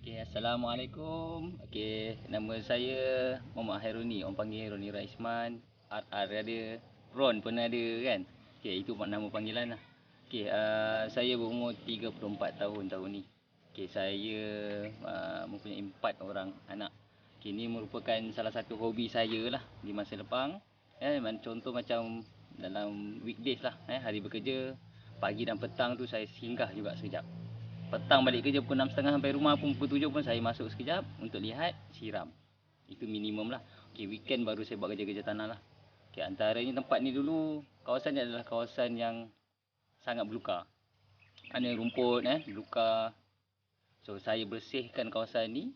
Assalamualaikum. Nama saya Muhammad Haironi. Orang panggil Roni Raisman. RR ada, Ron pun ada kan. Itu nama panggilan lah. Saya berumur 34 tahun tahun ni. Saya mempunyai 4 orang anak. Ini merupakan salah satu hobi saya lah di masa depan. Contoh macam dalam weekdays lah, hari bekerja, pagi dan petang tu saya singgah juga sekejap. Petang balik kerja pukul 6.30 sampai rumah pun pukul 7 pun saya masuk sekejap untuk lihat, siram. Itu minimum lah. Weekend baru saya buat kerja-kerja tanah lah. Antaranya tempat ni dulu, kawasan ni adalah kawasan yang sangat berluka. Ada rumput, berluka. So saya bersihkan kawasan ni.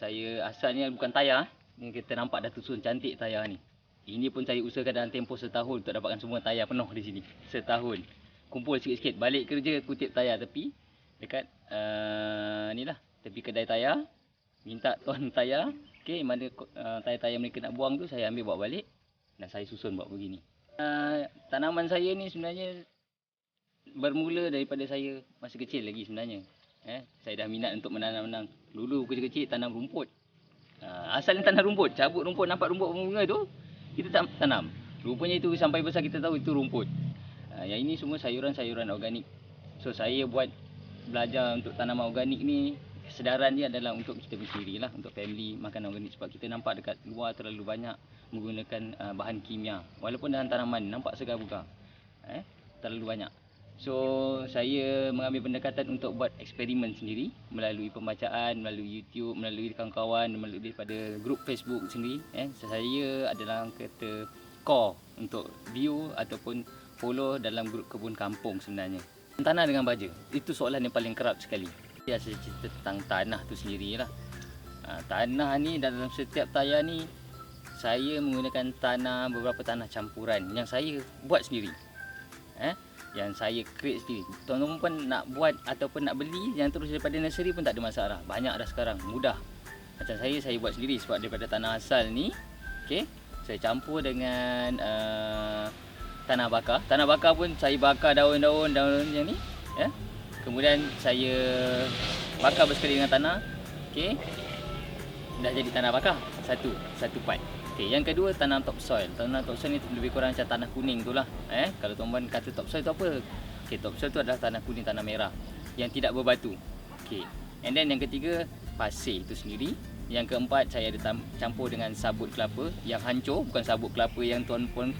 Saya asalnya bukan tayar. Ni kita nampak dah susun cantik tayar ni. Ini pun saya usahakan dalam tempoh setahun untuk dapatkan semua tayar penuh di sini. Setahun. Kumpul sikit-sikit. Balik kerja kutip tayar tepi. Dekat ni lah, tepi kedai tayar. Minta tuan tayar. Mana tayar-tayar mereka nak buang tu saya ambil bawa balik. Dan saya susun buat begini. Tanaman saya ni sebenarnya bermula daripada saya masa kecil lagi sebenarnya. Saya dah minat untuk menanam-nanam. Dulu kecil-kecil tanam rumput. Asalnya tanam rumput. Cabut rumput, nampak rumput bunga tu, kita tanam. Rupanya itu sampai besar kita tahu itu rumput. Yang ini semua sayuran-sayuran organik. So saya belajar untuk tanaman organik ni, kesedaran dia adalah untuk kita sendiri lah, untuk family makan organik. Sebab kita nampak dekat luar terlalu banyak menggunakan bahan kimia. Walaupun dalam tanaman nampak segar-bugar, terlalu banyak. So saya mengambil pendekatan untuk buat eksperimen sendiri melalui pembacaan, melalui YouTube, melalui kawan-kawan, melalui daripada grup Facebook sendiri. Saya adalah kata core untuk view ataupun follow dalam grup kebun kampung sebenarnya. Tanah dengan baja, itu soalan yang paling kerap sekali. Saya cerita tentang tanah tu sendirilah. Tanah ni dalam setiap tayar ni, saya menggunakan beberapa tanah campuran yang saya buat sendiri. Yang saya create sendiri. Tuan-tuan pun nak buat ataupun nak beli yang terus daripada nursery pun tak ada masalah. Banyak dah sekarang, mudah. Macam saya buat sendiri sebab daripada tanah asal ni, saya campur dengan tanah bakar. Tanah bakar pun saya bakar daun-daun yang ni, kemudian saya bakar bersekali dengan tanah. Dah jadi tanah bakar satu part. Yang kedua, tanam topsoil. Tanam topsoil ni lebih kurang macam tanah kuning tu lah. Kalau tuan-tuan kata topsoil tu apa? Topsoil tu adalah tanah kuning, tanah merah yang tidak berbatu. And then yang ketiga, pasir tu sendiri. Yang keempat, saya ada campur dengan sabut kelapa yang hancur, bukan sabut kelapa yang tuan-puan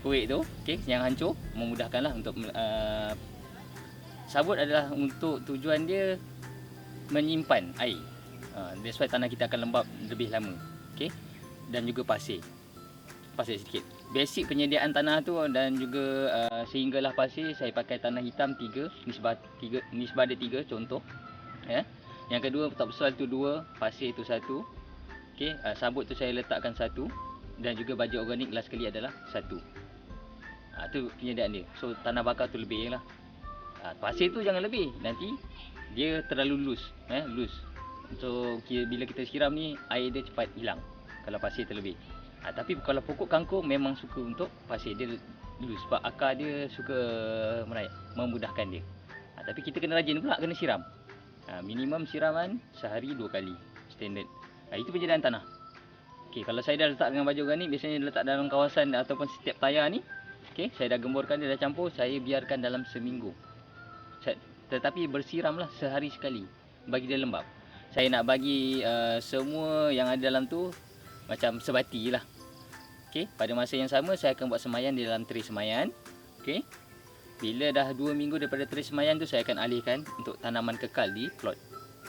kuih tu, yang hancur, memudahkanlah untuk sabut adalah untuk tujuan dia menyimpan air. That's why tanah kita akan lembap lebih lama. Dan juga pasir sedikit. Basic penyediaan tanah tu dan juga sehinggalah pasir, saya pakai tanah hitam 3, nisbah dia 3 contoh. Yang kedua, topsoil tu 2, pasir tu 1. Sabut tu saya letakkan 1 dan juga baja organik last sekali adalah 1. Tu penyediaan dia. So tanah bakar tu lebih lah. Pasir tu jangan lebih, nanti dia terlalu loose. So bila kita siram ni, air dia cepat hilang kalau pasir terlebih. Tapi kalau pokok kangkung memang suka untuk pasir dia loose sebab akar dia suka merayap, memudahkan dia. Tapi kita kena rajin pula, kena siram. Minimum siraman sehari 2 kali standard. Itu penyediaan tanah. Kalau saya dah letak dengan baju organik, biasanya letak dalam kawasan ataupun setiap tayar ni, saya dah gemburkan, dia dah campur, saya biarkan dalam seminggu. Tetapi bersiramlah sehari sekali bagi dia lembap. Saya nak bagi semua yang ada dalam tu macam sebati lah. Pada masa yang sama saya akan buat semayan di dalam tray semayan. Bila dah 2 minggu daripada tray semayan tu, saya akan alihkan untuk tanaman kekal di plot,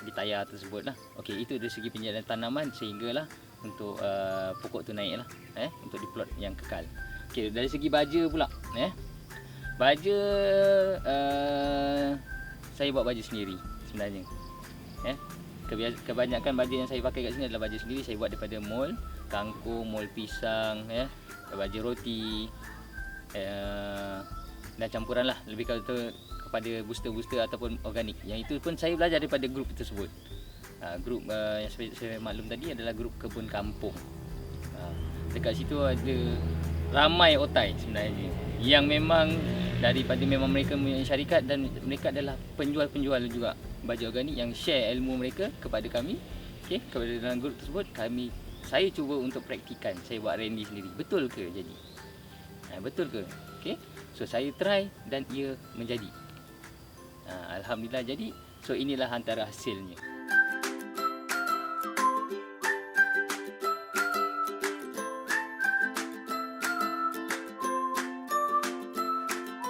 di tayar tersebut lah. Itu dari segi penyediaan tanaman sehinggalah untuk pokok tu naik lah, untuk di plot yang kekal. Dari segi baja pula, baja saya buat baja sendiri sebenarnya. Kebanyakan baja yang saya pakai kat sini adalah baja sendiri. Saya buat daripada mol kangkung, mol pisang, baja roti, dan campuran lah, lebih kepada booster-booster ataupun organik. Yang itu pun saya belajar daripada grup tersebut. Grup yang saya maklum tadi adalah grup kebun kampung. Dekat situ ada ramai otai sebenarnya yang memang daripada memang mereka punya syarikat dan mereka adalah penjual-penjual juga Baja Organik yang share ilmu mereka kepada kami. Okey, kepada dalam grup tersebut saya cuba untuk praktikan. Saya buat R&D sendiri. Betul ke jadi? Betul ke? Okey. So saya try dan ia menjadi. Alhamdulillah jadi. So inilah antara hasilnya.